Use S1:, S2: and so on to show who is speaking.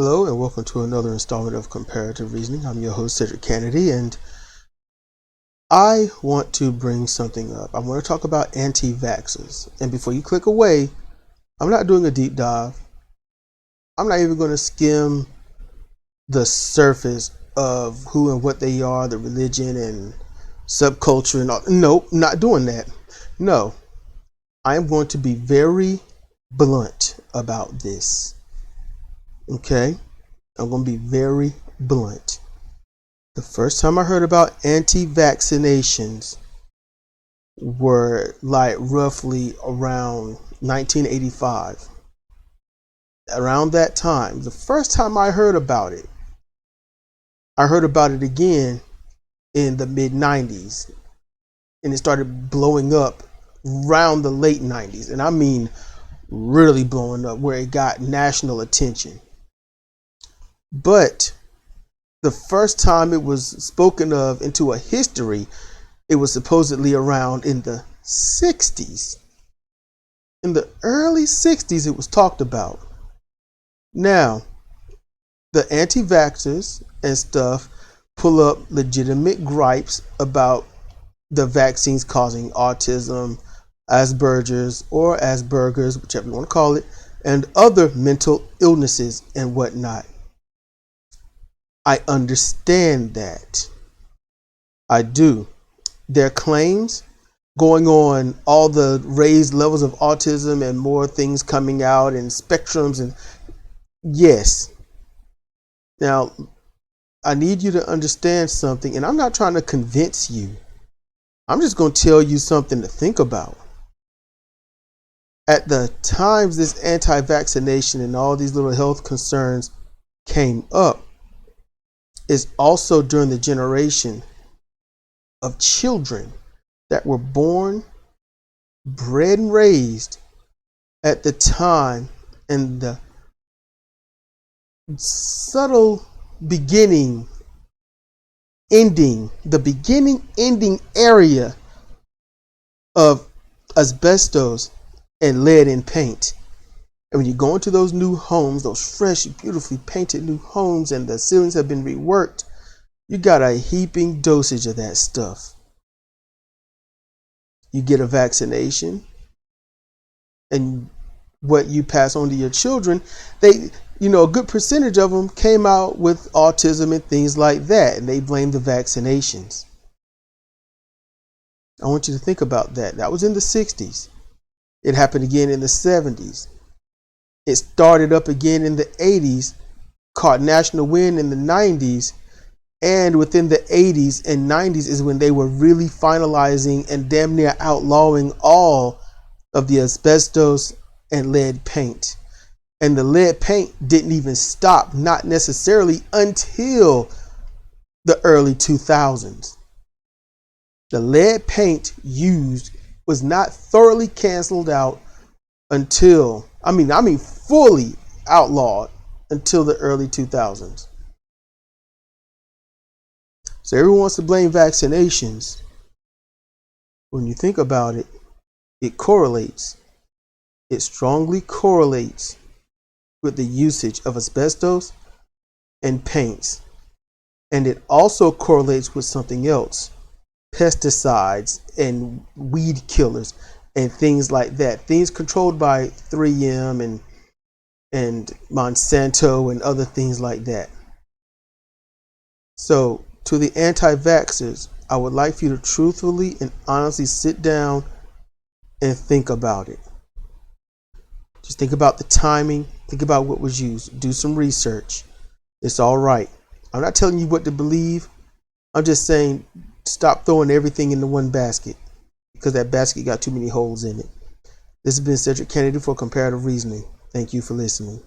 S1: Hello and welcome to another installment of Comparative Reasoning. I'm your host, Sidra Kennedy, and I want to bring something up. I want to talk about anti-vaxxers. And before you click away, I'm not doing a deep dive. I'm not even going to skim the surface of who and what they are, the religion and subculture and all. Nope, not doing that. No, I am going to be very blunt about this. Okay? I'm going to be very blunt. The first time I heard about anti-vaccinations were like roughly around 1985. Around that time, the first time I heard about it again in the mid 90s, and it started blowing up around the late 90s, and I mean really blowing up where it got national attention. But the first time it was spoken of into a history, it was supposedly around in the 60s. In the early 60s, it was talked about. Now, the anti-vaxxers and stuff pull up legitimate gripes about the vaccines causing autism, Asperger's, whichever you want to call it, and other mental illnesses and whatnot. I understand that. I do. Their claims going on all the raised levels of autism and more things coming out and spectrums, and yes. Now, I need you to understand something, and I'm not trying to convince you. I'm just going to tell you something to think about. At the times this anti-vaccination and all these little health concerns came up, is also during the generation of children that were born, bred and raised at the time, and the subtle beginning ending area of asbestos and lead in paint. And when you go into those new homes, those fresh, beautifully painted new homes, and the ceilings have been reworked, you got a heaping dosage of that stuff. You get a vaccination, and what you pass on to your children, a good percentage of them came out with autism and things like that, and they blame the vaccinations. I want you to think about that. That was in the 60s. It happened again in the 70s. It started up again in the 80s, caught national wind in the 90s, and within the 80s and 90s is when they were really finalizing and damn near outlawing all of the asbestos and lead paint. And the lead paint didn't even stop, not necessarily until the early 2000s. The lead paint used was not thoroughly canceled out until, fully outlawed until the early 2000s. So everyone wants to blame vaccinations. When you think about it, it correlates. It strongly correlates with the usage of asbestos and paints. And it also correlates with something else. Pesticides and weed killers and things like that. Things controlled by 3M and Monsanto and other things like that. So to the anti-vaxxers, I would like for you to truthfully and honestly sit down and think about it. Just think about the timing. Think about what was used. Do some research. It's all right. I'm not telling you what to believe. I'm just saying stop throwing everything into one basket, because that basket got too many holes in it. This has been Cedric Kennedy for Comparative Reasoning. Thank you for listening.